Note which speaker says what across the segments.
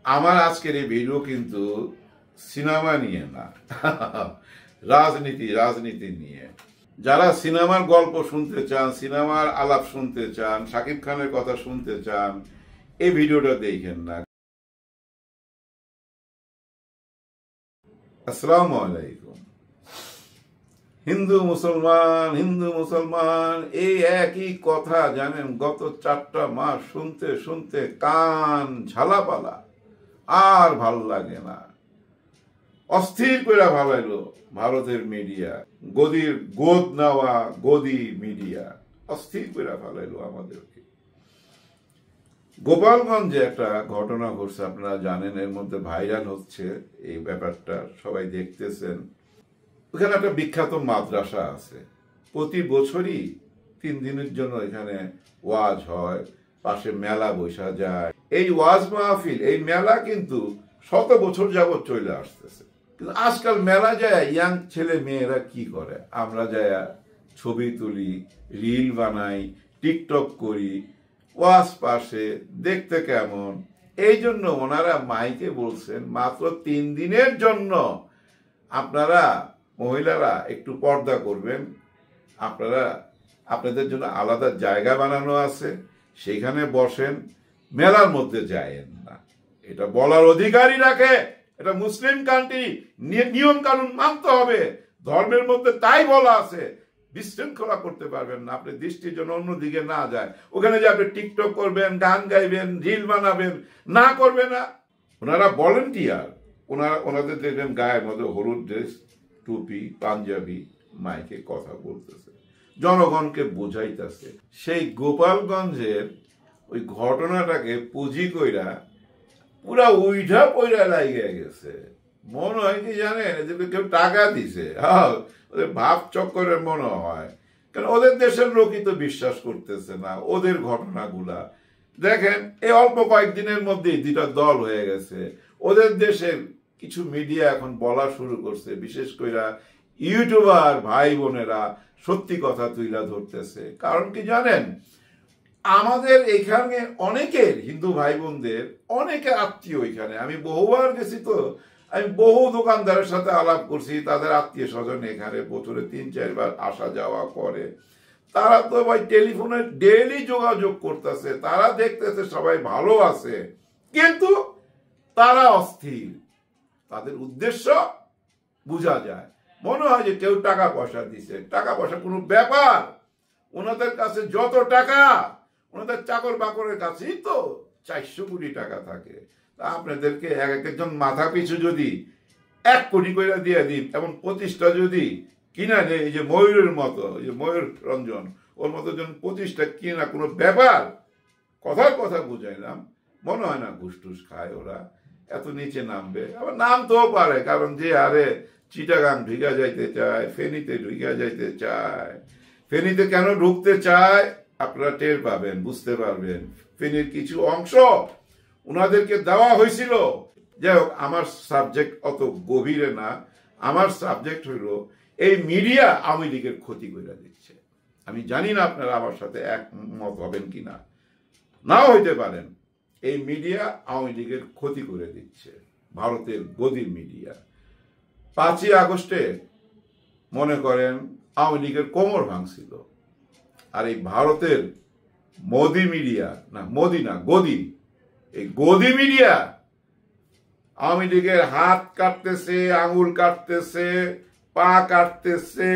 Speaker 1: আমার আজকের এই ভিডিও কিন্তু সিনেমা নিয়ে না, রাজনীতি নিয়ে। যারা সিনেমার গল্প শুনতে চান, সিনেমার আলাপ শুনতে চান, শাকিব খানের কথা শুনতে চান, এই ভিডিওটা দেখেন না। আসসালামু আলাইকুম। হিন্দু মুসলমান এই একই কথা জানেন, গত 4টা মাস শুনতে শুনতে কান ঝালাপালা, আর ভাল লাগে না। অস্থির করে ভালাইলো ভারতের মিডিয়া, গদির গোদ নেওয়া গদি মিডিয়া অস্থির করে ভালাইলো আমাদেরকে। গোপালগঞ্জে একটা ঘটনা ঘটছে, আপনারা জানেন, এর মধ্যে ভাইরাল হচ্ছে এই ব্যাপারটা, সবাই দেখতেছেন। ওখানে একটা বিখ্যাত মাদ্রাসা আছে, প্রতি বছরই 3 দিনের জন্য এখানে ওয়াজ হয়, পাশে মেলা বসা যায়। এই ওয়াজ মাহফিল, এই মেলা কিন্তু 100 বছর যাবৎ চলে আসতেছে। কিন্তু আজকাল মেলা যায় ইয়াং ছেলে মেয়েরা কি করে, আমরা যায় ছবি তুলি, রিল বানাই, টিকটক করি, ওয়াজ পাশে দেখতে কেমন। এই জন্য ওনারা মাইকে বলছেন মাত্র 3 দিনের জন্য আপনারা মহিলারা একটু পর্দা করবেন, আপনাদের জন্য আলাদা জায়গা বানানো আছে, সেখানে বসেন, মেলার মধ্যে যায়েন না। এটা বলার অধিকারই রাখে, এটা মুসলিম কান্ট্রি, নিয়ম কানুন মানতে হবে। ধর্মের মধ্যে তাই বলা আছে, বিশৃঙ্খলা করতে পারবেন না, আপনি দৃষ্টির জন্য অন্যদিকে না যায়। ওখানে যে আপনি টিকটক করবেন, গান গাইবেন, রিল বানাবেন, না করবে না। ওনারা ভলেন্টিয়ার, ওনাদের দেখবেন গায়ের মধ্যে হলুদ ড্রেস, টুপি, পাঞ্জাবি, মাইকে কথা বলতেছে, জনগণকে বোঝাইতেছে। সেই গোপালগঞ্জের ওই ঘটনাটাকে পুঁজি কইরা পুরা উইঠা পইরা লাগিয়ে গেছে। মনে হয় কি জানেন, এদেরকে কেউ টাকা দিছে, ওদের ভাব চক্করের মনে হয়। কারণ ওদের দেশের লোকই তো বিশ্বাস করতেছে না ওদের ঘটনাগুলা। দেখেন, এই অল্প কয়েকদিনের মধ্যেই 2টা দল হয়ে গেছে। ওদের দেশের কিছু মিডিয়া এখন বলা শুরু করছে, বিশেষ করে ইউটিউবার ভাই বোনেরা সত্যি কথা তুইলা ধরতেছে। কারণ কি জানেন, আমাদের এখানে অনেকের, হিন্দু ভাই বোনদের অনেকের আত্মীয় এখানে, আমি বহুবার গেছি, তো আমি বহু দোকানদারের সাথে আলাপ করছি, তাদের আত্মীয় স্বজন এখানে বছরে 3-4 বার আসা যাওয়া করে। তারা তো ভাই টেলিফোনে ডেইলি যোগাযোগ করতেছে, তারা দেখতেছে সবাই ভালো আছে, কিন্তু তারা অস্থির। তাদের উদ্দেশ্য বোঝা যায়, মনে হয় যে কেউ টাকা পয়সা দিছে। টাকা পয়সা কোনো ব্যাপার, ওনাদের কাছে যত টাকা, ওনাদের চাকর বাকরের কাছেই তো 400 কোটি টাকা থাকে। তা আপনাদেরকে একজন মাথা পিছু যদি 1 কোটি করে দিয়ে দিন, এমন 25টা যদি কিনা নেই, এই যে ময়ূরের মতো, এই যে ময়ূর রঞ্জন, ওর মতো যখন 25টা কিনা কোনো ব্যাপার, কথার কথা বুঝাইলাম। মনে হয় না ঘুষ টুস খায় ওরা, এত নিচে নামবে। আবার নামতেও পারে, কারণ যে আরে চিটাগাং ঢুকা যাইতে চায়, ফেনীতে ঢুকা যাইতে চায়। ফেনীতে কেন ঢুকতে চায় আপনারা টের পাবেন, বুঝতে পারবেন। ফেনীর কিছু অংশ ওনাদেরকে দেওয়া হয়েছিল। যাই হোক, আমার সাবজেক্ট অত গভীরে না। আমার সাবজেক্ট হইল এই মিডিয়া আওয়ামী লীগের ক্ষতি করে দিচ্ছে। আমি জানি না আপনারা আমার সাথে একমত হবেন কিনা, নাও হইতে পারেন। এই মিডিয়া আওয়ামী লীগের ক্ষতি করে দিচ্ছে, ভারতের গদির মিডিয়া। 5ই আগস্টে মনে করেন আওয়ামী লীগের কোমর ভাঙছিল, আর এই ভারতের মোদি মিডিয়া, গদি, এই গদি মিডিয়া আওয়ামী লীগের হাত কাটতেছে, আঙুল কাটতেছে, পা কাটতেছে,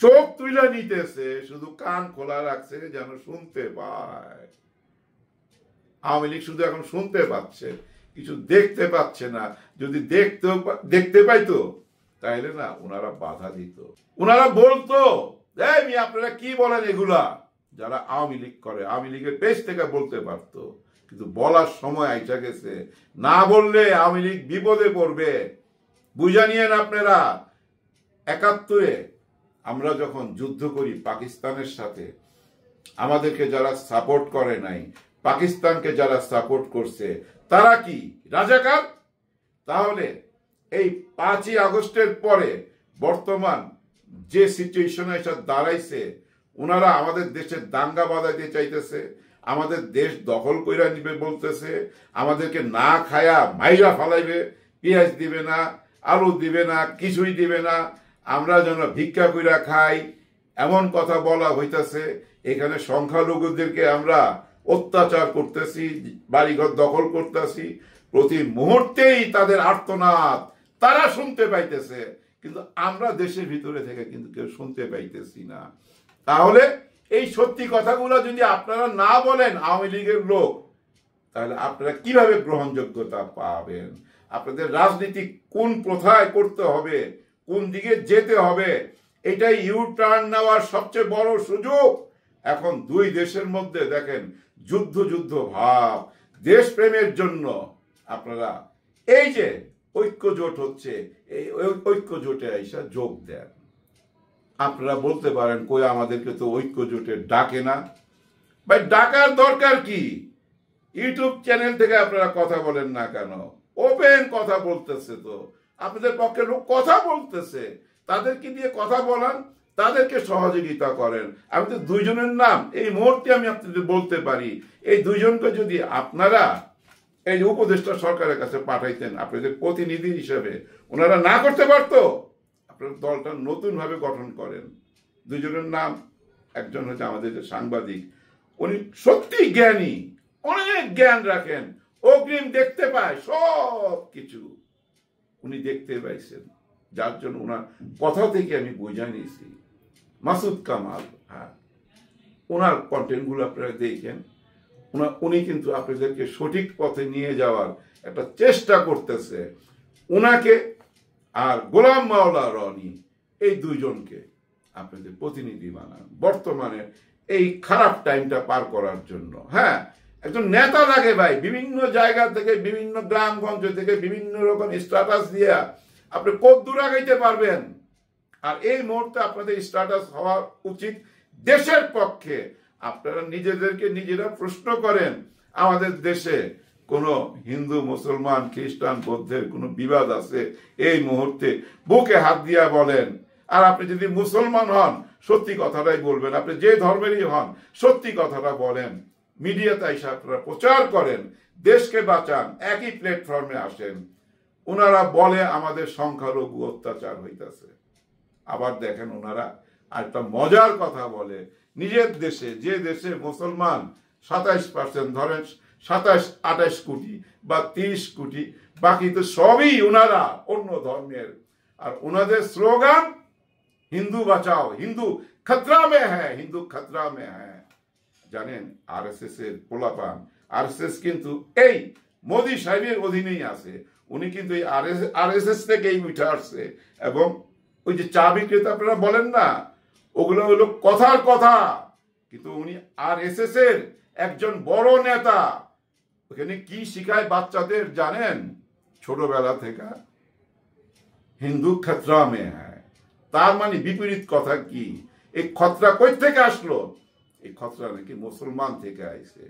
Speaker 1: চোখ তুলে নিতেছে, শুধু কান খোলা রাখছে যেন শুনতে পায়। আওয়ামী লীগ শুধু এখন শুনতে পাচ্ছে, কিছু দেখতে পাচ্ছে না। যদি দেখতে পাইতো তাইলে না ওনারা বাধা দিত, ওনারা বলতো, আপনারা কি বলেন এগুলা। যারা আওয়ামী লীগ করে, আওয়ামী লীগের পেজ থেকে বলতে পারতো, কিন্তু বলার সময় আইসা গেছে। না বললে আওয়ামী লীগ বিপদে পড়বে, বুঝা নিয়েন আপনারা। 71-এ আমরা যখন যুদ্ধ করি পাকিস্তানের সাথে, আমাদেরকে যারা সাপোর্ট করে নাই, পাকিস্তানকে যারা সাপোর্ট করছে, তারা কি রাজাকার? তাহলে এই 5ই আগস্টের পরে বর্তমান যে সিচুয়েশনে এসে দাঁড়াইছে, ওনারা আমাদের দেশে দাঙ্গা বাঁধাইতে চাইতেছে, আমাদের দেশ দখল কইরা নিবে বলতেছে, আমাদেরকে না খায়া মাইরা ফালাইবে, পেঁয়াজ দিবে না, আলু দিবে না, কিছুই দিবে না, আমরা যেন ভিক্ষা কইরা খাই, এমন কথা বলা হইতেছে। এখানে সংখ্যালঘুদেরকে আমরা অত্যাচার করতেছি, বাড়িঘর দখল করতেছি, প্রতি মুহূর্তেই তাদের আর্তনাদ তারা শুনতে পাইতেছে, কিন্তু আমরা দেশের ভিতরে থেকে কিন্তু কেউ শুনতে পাইতেছি না। তাহলে এই সত্যি কথাগুলো যদি আপনারা না বলেন আওয়ামী লীগের লোক, তাহলে আপনারা কিভাবে গ্রহণযোগ্যতা পাবেন? আপনাদের রাজনীতি কোন প্রথায় করতে হবে, কোন দিকে যেতে হবে, এটাই ইউ টার্ন নেওয়ার সবচেয়ে বড় সুযোগ। এখন দুই দেশের মধ্যে দেখেন যুদ্ধ যুদ্ধ ভাব, দেশপ্রেমের জন্য আপনারা এই যে ঐক্য জোট হচ্ছে, এই ঐক্য জোটে এসে যোগ দেন। আপনারা বলতে পারেন কই আমাদেরকে তো ঐক্য জোটে ডাকে না। ভাই ডাকার দরকার কি? ইউটিউব চ্যানেল থেকে আপনারা কথা বলেন না কেন? ওপেন কথা বলতেছে তো, আপনাদের পক্ষে লোক কথা বলতেছে, তাদেরকে দিয়ে কথা বলান, তাদেরকে সহযোগিতা করেন। আমি তো দুইজনের নাম এই মুহূর্তে আমি আপনাদের বলতে পারি, এই দুইজনকে যদি আপনারা এই উপদেষ্টা সরকারের কাছে পাঠাইতেন আপনাদের প্রতিনিধি হিসেবে, ওনারা না করতে পারতো? আপনার দলটা নতুন ভাবে গঠন করেন। দুইজনের নাম, একজন হচ্ছে আমাদের যে সাংবাদিক, উনি সত্যি জ্ঞানী, অনেক জ্ঞান রাখেন, অগ্রিম দেখতে পায় সব কিছু, উনি দেখতে পাইছেন, যার জন্য ওনার কথা থেকে আমি বুঝা নিয়েছি। মাসুদ কামাল, হ্যাঁ, ওনার কন্টেন্ট গুলো আপনারা দেখেন, উনি কিন্তু আপনাদেরকে সঠিক পথে নিয়ে যাওয়ার একটা চেষ্টা করতেছে। ওনাকে আর গোলাম মাওলা রনি, এই দুইজনকে আপনাদের প্রতিনিধি বানান বর্তমানে এই খারাপ টাইমটা পার করার জন্য। হ্যাঁ, একজন নেতা লাগে ভাই, বিভিন্ন জায়গা থেকে, বিভিন্ন গ্রামগঞ্জ থেকে বিভিন্ন রকম স্ট্যাটাস দিয়ে আপনি কদ্দূর আগাইতে পারবেন। আর এই মুহূর্তে আপনাদের স্ট্যাটাস হওয়া উচিত দেশের পক্ষে। আপনারা নিজেদেরকে নিজেরা প্রশ্ন করেন, আমাদের দেশে কোনো হিন্দু, মুসলমান, খ্রিস্টান, বৌদ্ধের কোনো বিবাদ আছে? এই মুহূর্তে বুকে হাত দিয়া বলেন। আর আপনি যদি মুসলমান হন, সত্যি কথাটাই বলবেন। আপনি যে ধর্মেরই হন, সত্যি কথাটা বলেন। মিডিয়াতে এসে আপনারা প্রচার করেন, দেশকে বাঁচান, একই প্ল্যাটফর্মে আসেন। ওনারা বলে আমাদের সংখ্যালঘু অত্যাচার হইতেছে, আবার দেখেন ওনারা আরেকটা মজার কথা বলে, নিজের দেশে, যে দেশে মুসলমান 27%, ধরেন 27-28 কোটি বা 30 কোটি, বাকি তো সবই ওনারা অন্য ধর্মের। আর ওনাদের স্লোগান হিন্দু বাঁচাও, হিন্দু খতরা মে হ্যায়, হিন্দু খতরা মে হ্যায়। জানেন আরএসএস এর পোলাপান, আরএসএস কিন্তু এই মোদী সাহেবের অধীনেই আছে। উনি কিন্তু এই আরএসএস থেকেই উঠে আসছে। এবং ওই যে চা বিক্রেতা আপনারা বলেন না, ওগুলো হলো কথার কথা, কিন্তু উনি আরএসএস এর একজন বড় নেতা। ওখানে কি শিখায় বাচ্চাদের জানেন? ছোটবেলা থেকে হিন্দু খতরা মে হ্যায়, তার মানে বিপরীত কথা কি? এই খতরা কই থেকে আসলো? এই খতরা নাকি মুসলমান থেকে আইছে।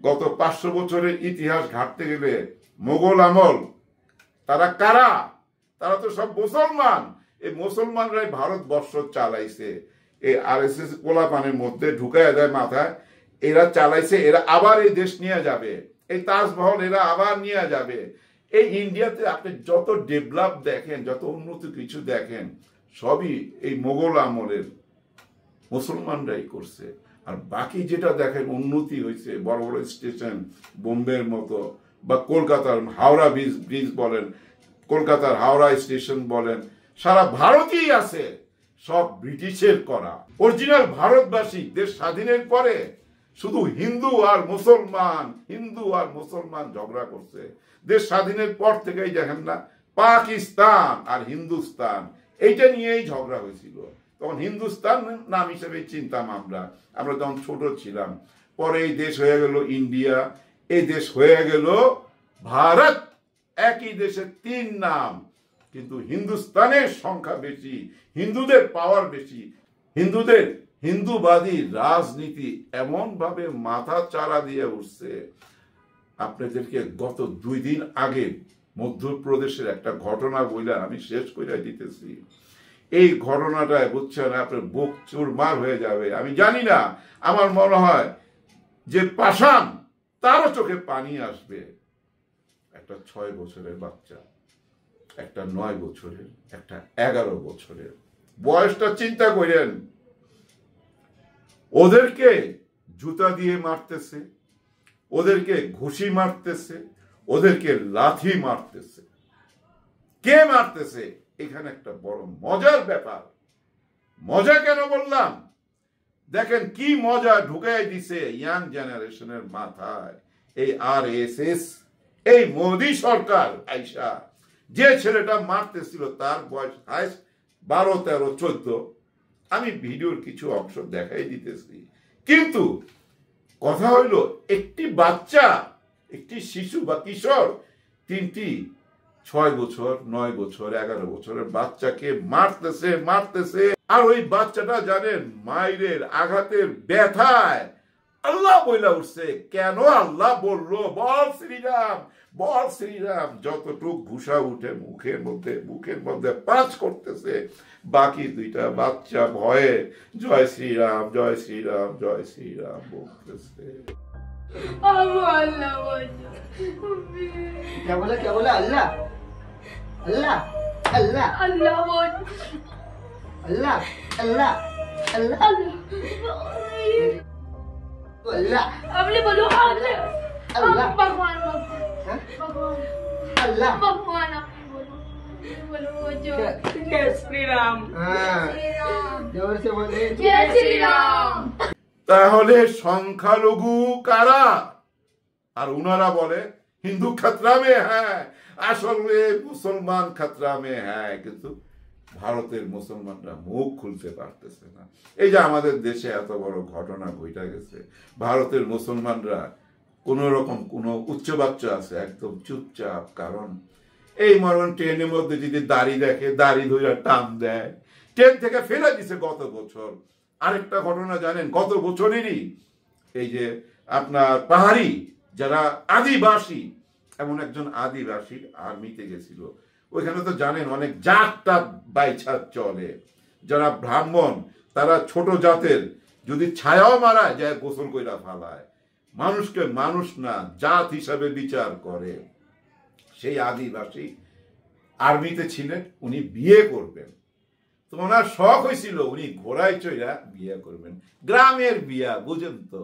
Speaker 1: গত 500 বছরের ইতিহাস ঘাটতে গেলে মোগল আমল, তারা কারা? তারা তো সব মুসলমান। এই মুসলমানরাই ভারতবর্ষ চালাইছে। এই আরএসএস পোলাপানের মধ্যে ঢুকায় দেয় মাথায়, এরা চালাইছে, এরা আবার এই দেশ নিয়ে যাবে, এই তাজমহল এরা আবার নিয়ে যাবে। এই ইন্ডিয়াতে আপনি যত ডেভেলপ দেখেন, যত উন্নত কিছু দেখেন, সবই এই মোগল আমলের মুসলমানরাই করছে। আর বাকি যেটা দেখেন উন্নতি হয়েছে, বড় বড় স্টেশন বোম্বের মতো, বা কলকাতার হাওড়া ব্রিজ বলেন, কলকাতার হাওড়া স্টেশন বলেন, সারা ভারতেই আছে, সব ব্রিটিশের করা। অরিজিনাল ভারতবাসী দেশ স্বাধীনের পরে শুধু হিন্দু আর মুসলমান, হিন্দু আর মুসলমান ঝগড়া করছে। দেশ স্বাধীনের পর থেকেই দেখেন না, পাকিস্তান আর হিন্দুস্তান, এইটা নিয়েই ঝগড়া হয়েছিল। তখন হিন্দুস্তান নাম হিসেবে চিনতাম আমরা যখন ছোট ছিলাম। পরে এই দেশ হয়ে গেল ইন্ডিয়া, এই দেশ হয়ে গেল ভারত। একই দেশের 3 নাম, কিন্তু হিন্দুস্তানের সংখ্যা বেশি, হিন্দুদের পাওয়ার বেশি। হিন্দুদের হিন্দুবাদী রাজনীতি এমন ভাবে মাথা চারা দিয়ে উঠছে। আপনাদেরকে গত 2 দিন আগে মধ্যপ্রদেশের একটা ঘটনা বইলা আমি শেষ করে দিতেছি। এই ঘটনাটায় বুঝছেন আপনার বুক চুরমার হয়ে যাবে। আমি জানি না, আমার মনে হয় যে পাষাণ তারও চোখে পানি আসবে। একটা 6 বছরের বাচ্চা, একটা 9 বছরের, একটা 11 বছরের, বয়সটা চিন্তা করেন। ওদেরকে জুতা দিয়ে মারতেছে, ওদেরকে ঘুষি মারতেছে, ওদেরকে লাথি মারতেছে। কে মারতেছে? এখানে একটা বড় মজার ব্যাপার। মজা কেন বললাম? দেখেন কি মজা ঢুকাই দিছে ইয়াং জেনারেশনের মাথায় এই RSS, এই মোদি সরকার আইসা। যে ছেলেটা মারতেছিল তার বয়স হাইস্ট 12, 13, 14। আমি ভিডিওর কিছু অংশ দেখাই দিতেছি, কিন্তু কথা হইল একটি বাচ্চা, একটি শিশু বা কিশোর 3টি 6 বছর, 9 বছর, 11 বছরের বাচ্চাকে মারতেছে। আর ওই বাচ্চাটা জানেন মায়ের আঘাতের ব্যথায় আল্লাহ বইলা উঠছে। কেন আল্লাহ বললো? বল শ্রীরাম, বল শ্রীরাম। যতটুক ঘুষা উঠে মুখের মধ্যে পাঁচ করতেছে, বাকি দুইটা বাচ্চা ভয়ে জয় শ্রীরাম, জয় শ্রীরাম, জয় শ্রীরাম বলতেছে।
Speaker 2: क्या बोला? अल्लाह अल्लाह अल्लाह
Speaker 3: अल्लाह बोल,
Speaker 2: अल्लाह अल्लाह अल्लाह अल्लाह
Speaker 3: आपने बोलो
Speaker 2: अल्लाह
Speaker 3: भगवान
Speaker 2: अल्लाह
Speaker 3: भगवान आपने बोलो जो
Speaker 2: जय श्री राम। जोर से बोले
Speaker 3: जय श्री राम।
Speaker 1: তাহলে সংখ্যালঘু কারা? আর উনারা বলে হিন্দু খতরা মে হ্যায়, আসলে মুসলমান খতরা মে হ্যায়। কিন্তু ভারতের মুসলমানরা মুখ খুলতে পারতেছে না। এই যে আমাদের দেশে এত বড় ঘটনা ঘটে গেছে, ভারতের মুসলমানরা কোন রকম কোন উচ্চ বাচ্চা আছে একদম চুপচাপ। কারণ এই মরণ ট্রেনের মধ্যে যদি দাড়ি দেখে, দাড়ি ধরে টান দেয়, ট্রেন থেকে ফেলে দিছে গত বছর। আরেকটা ঘটনা জানেন? গত বছরেরই এই যে আপনার পাহাড়ি যারা আদিবাসী, এমন একজন আদিবাসী আর্মিতে গেছিল। ওইখানে তো জানেন অনেক জাতটা বাইছাত চলে। যারা ব্রাহ্মণ তারা ছোট জাতের যদি ছায়াও মারায় যায় গোসল কইরা ফালায়, মানুষকে মানুষ না জাত হিসাবে বিচার করে। সেই আদিবাসী আর্মিতে ছিলেন, উনি বিয়ে করবেন। তো ওনার শখ হয়েছিল উনি ঘোড়ায় চড়া বিয়ে করবেন। গ্রামের বিয়া, বুঝেন তো।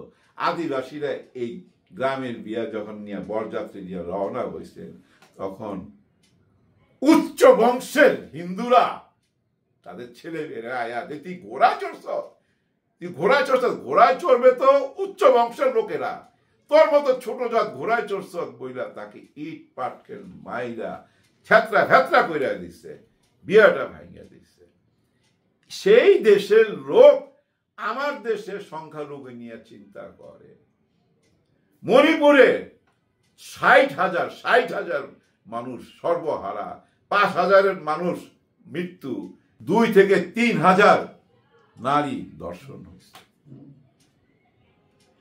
Speaker 1: আদিবাসীরা এই গ্রামের বিয়া যখন নিয়ে বরযাত্রী নিয়ে রওনা হয়েছেন, তখন উচ্চ বংশের হিন্দুরা তাদের ছেলে মেয়েরা আয়া যে তুই ঘোড়ায় চড়ছ, ঘোড়ায় চড়বে তো উচ্চ বংশের লোকেরা, তোর মতো ছোট জাত ঘোড়ায় চড়ছ বইলা তাকে ইট পাটকেল মাইরা ফ্যাতরা কইরা দিচ্ছে, বিয়াটা ভাঙিয়া দিচ্ছে। সেই দেশের লোক আমার দেশের সংখ্যালঘু নিয়ে চিন্তা করে। মণিপুরে 60,000 মানুষ সর্বহারা, 5,000 মানুষ মৃত্যু, 2 থেকে 3,000 নারী দর্শন হয়েছে।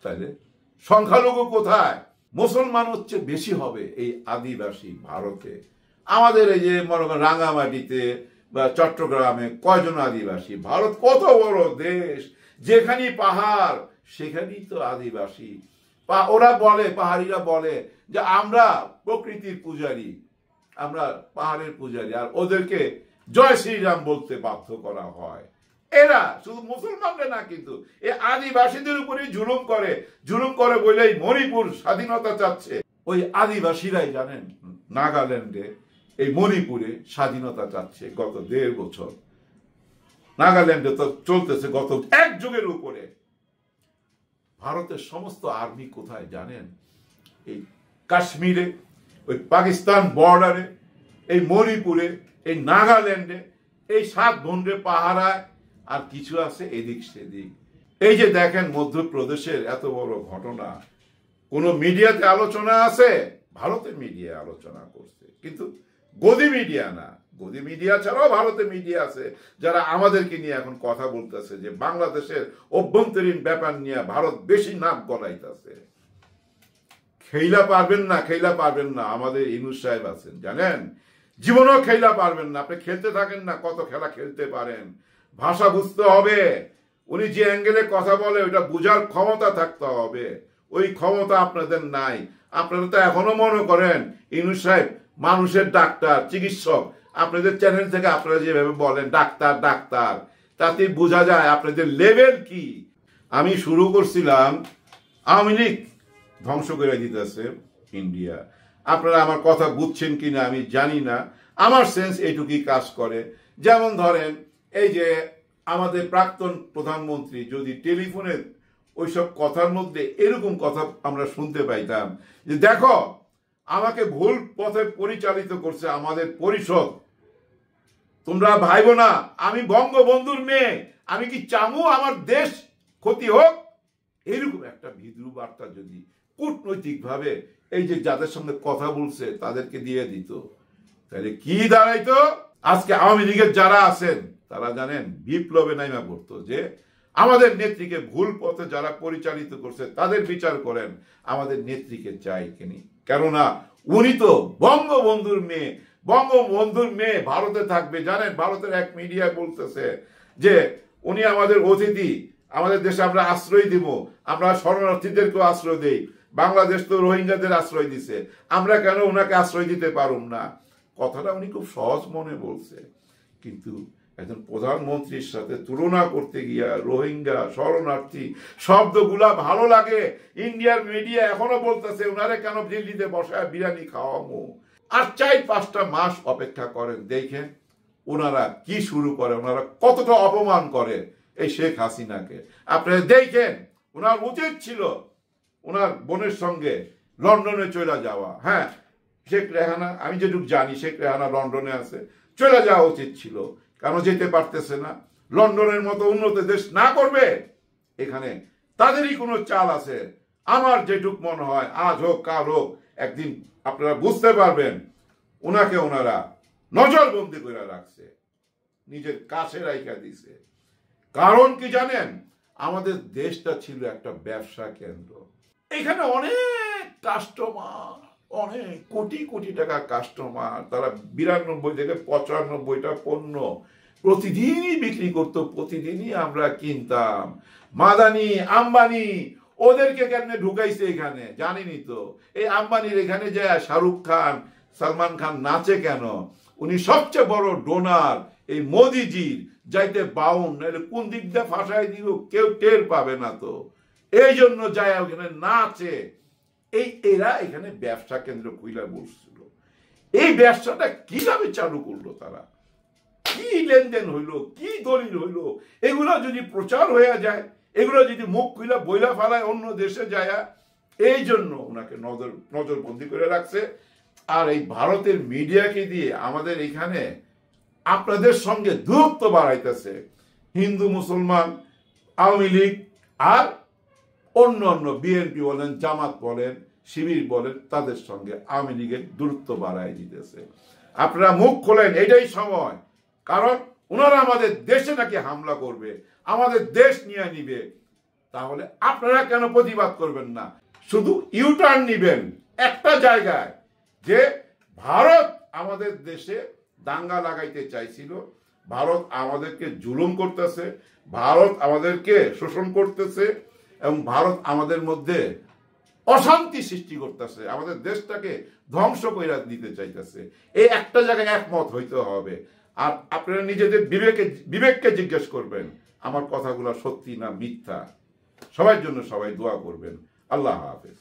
Speaker 1: তাইলে সংখ্যালঘু কোথায়? মুসলমান হচ্ছে বেশি হবে এই আদিবাসী ভারতে। আমাদের এই যে মনে করেন রাঙ্গামাটিতে বা চট্টগ্রামে কয়জন আদিবাসী? ভারত কত বড় দেশ, যেখানেই পাহাড় সেখানেই তো আদিবাসী। ওরা বলে, পাহাড়িরা বলে যে আমরা প্রকৃতির পূজারী, আমরা পাহাড়ের পূজারী, আর ওদেরকে জয় শ্রীরাম বলতে বাধ্য করা হয়। এরা শুধু মুসলমানরা না, কিন্তু এই আদিবাসীদের উপরে জুলুম করে বলেই মণিপুর স্বাধীনতা চাচ্ছে। ওই আদিবাসীরাই জানেন নাগাল্যান্ডে, এই মণিপুরে স্বাধীনতা চাচ্ছে গত 1.5 বছর। নাগাল্যান্ডে তো চলতেছে গত 1 যুগের উপরে। ভারতের সমস্ত আর্মি কোথায় জানেন? এই কাশ্মীরে, ওই পাকিস্তান বর্ডারে, এই মণিপুরে, এই নাগাল্যান্ডে, এই 7 ভন্ডে পাহারায়, আর কিছু আছে এদিক সেদিক। এই যে দেখেন মধ্যপ্রদেশের এত বড় ঘটনা, কোন মিডিয়াতে আলোচনা আছে? ভারতের মিডিয়া আলোচনা করছে, কিন্তু গদি মিডিয়া না। গদি মিডিয়া ছাড়াও ভারতের মিডিয়া আছে যারা আমাদেরকে নিয়ে এখন কথা বলতেছে যে বাংলাদেশের অভ্যন্তরীণ ব্যাপার নিয়ে ভারত বেশি নাক গলাইতেছে। খেইলা পারবেন না। আমাদের ইনুস সাহেব আছেন, জানেন, জীবনেও খেইলা পারবেন না। আপনি খেলতে থাকেন না, কত খেলা খেলতে পারেন। ভাষা বুঝতে হবে, উনি যে অ্যাঙ্গেলে কথা বলে ওইটা বুঝার ক্ষমতা থাকতে হবে। ওই ক্ষমতা আপনাদের নাই। আপনারা তো এখনো মনে করেন ইউনূস সাহেব মানুষের ডাক্তার, চিকিৎসক। আপনাদের চ্যানেল থেকে আপনারা যেভাবে বলেন ডাক্তার ডাক্তার, তাতে বোঝা যায় আপনাদের লেভেল কি। আমি শুরু করছিলাম আওয়ামী লীগ ধ্বংস করে দিতেছে ইন্ডিয়া। আপনারা আমার কথা বুঝছেন কিনা আমি জানি না, আমার সেন্স এইটুকুই কাজ করে। যেমন ধরেন এই যে আমাদের প্রাক্তন প্রধানমন্ত্রী যদি টেলিফোনে ওইসব কথার মধ্যে এরকম কথা আমরা শুনতে পাইতাম যে দেখো আমাকে ভুল পথে পরিচালিত করছে আমাদের পরিষদ, তোমরা ভাইবো না আমি বঙ্গবন্ধুর মেয়ে, আমি কি চামু আমার দেশ ক্ষতি হোক, এরকম একটা বিদ্রুপ বার্তা যদি কূটনৈতিক ভাবে এই যে যাদের সঙ্গে কথা বলছে তাদেরকে দিয়ে দিত, তাহলে কি দাঁড়াইতো? আজকে আওয়ামী লীগের যারা আছেন তারা জানেন বিপ্লবে নাইমা পড়তো যে আমাদের নেত্রীকে ভুল পথে যারা পরিচালিত করছে তাদের বিচার করেন, আমাদের নেত্রীকে চাই কিনি। কেননা উনি তো বঙ্গবন্ধুর মেয়ে, বঙ্গবন্ধুর মেয়ে ভারতে থাকবে। জানেন ভারতের এক মিডিয়ায় বলতেছে যে উনি আমাদের অতিথি, আমাদের দেশে আমরা আশ্রয় দিব, আমরা শরণার্থীদেরকেও আশ্রয় দেই, বাংলাদেশ তো রোহিঙ্গাদের আশ্রয় দিছে, আমরা কেন ওনাকে আশ্রয় দিতে পারুম না। কথাটা উনি খুব সহজ মনে বলছে, কিন্তু একজন প্রধানমন্ত্রীর সাথে তুলনা করতে গিয়া রোহিঙ্গা শরণার্থী শব্দগুলা ভালো লাগে। ইন্ডিয়ার মিডিয়া এখনো বলতেছে ওনারে কেন দিল্লিতে বসায় বিরিয়ানি খাওয়ামো। আর 4-5টা মাস অপেক্ষা করেন, দেখেন ওনারা কি শুরু করে, ওনারা কতটা অপমান করে এই শেখ হাসিনাকে। আপনারা দেখেন ওনার উচিত ছিল ওনার বোনের সঙ্গে লন্ডনে চলে যাওয়া। হ্যাঁ, শেখ রেহানা, আমি যেটুকু জানি শেখ রেহানা লন্ডনে আছে, চলে যাওয়া উচিত ছিল। কেন যেতে পারতেছে না? লন্ডনের মতো উন্নত দেশ না করবে? এখানে তাদেরই কোনো চাল আছে। আমার যেটুক মনে হয় আজ হোক কাল হোক একদিন আপনারা বুঝতে পারবেন ওনাকে ওনারা নজরবন্দি করে রাখছে, নিজের কাছে রাইখা দিছে। কারণ কি জানেন? আমাদের দেশটা ছিল একটা ব্যবসা কেন্দ্র। এখানে অনেক কাস্টমার, অনেক কোটি কোটি টাকা কাস্টমার, তারা 92 থেকে 95টা পণ্য প্রতিদিনই বিক্রি করতো, প্রতিদিনই আমরা কিনতাম। মাদানি আম্বানি ওদেরকে কেমনে ঢুকাইছে এখানে জানিনি তো। এই আম্বানির এখানে যায় শাহরুখ খান সালমান খান নাচে কেন? উনি সবচেয়ে বড় ডোনার এই মোদিজির, যাইতে বাউন, নাহলে কোন দিক দিয়ে ফাঁসাই দিব কেউ টের পাবে না তো। এই জন্য যায় ওখানে নাচে। এরা এখানে ব্যবসা কেন্দ্র কইলা বলছিল। এই ব্যবসাটা কিভাবে চালু করলো তারা, কি লেনদেন হইলো, কি দলিল হইলো, এগুলো যদি প্রচার হয়ে যায়, এগুলো যদি মুখ খুইলা বইলা ফেলায় অন্য দেশে যায়, এই জন্য ওনাকে নজরবন্দি করে রাখছে। আর এই ভারতের মিডিয়াকে দিয়ে আমাদের এখানে আপনাদের সঙ্গে দূরত্ব বাড়াইতেছে। হিন্দু মুসলমান, আওয়ামী লীগ আর অন্য অন্য বিএনপি বলেন, জামাত বলেন, শিবির বলেন, তাদের সঙ্গে আওয়ামী লীগের দূরত্ব বাড়াই দিতেছে। আপনারা মুখ খোলেন, এটাই সময়। কারণ ওনারা আমাদের দেশে নাকি হামলা করবে, আমাদের দেশ নিয়ে নিবে। তাহলে আপনারা কেন প্রতিবাদ করবেন না? শুধু ইউটার্ন নিবেন একটা জায়গায়, যে ভারত আমাদের দেশে দাঙ্গা লাগাইতে চাইছিল, ভারত আমাদেরকে জুলুম করতেছে, ভারত আমাদেরকে শোষণ করতেছে, এবং ভারত আমাদের মধ্যে অশান্তি সৃষ্টি করতেছে, আমাদের দেশটাকে ধ্বংস করে দিতে চাইতেছে। এই একটা জায়গায় একমত হইতে হবে। আর আপনারা নিজেদের বিবেককে জিজ্ঞেস করবেন আমার কথাগুলো সত্যি না মিথ্যা। সবার জন্য সবাই দোয়া করবেন। আল্লাহ হাফেজ।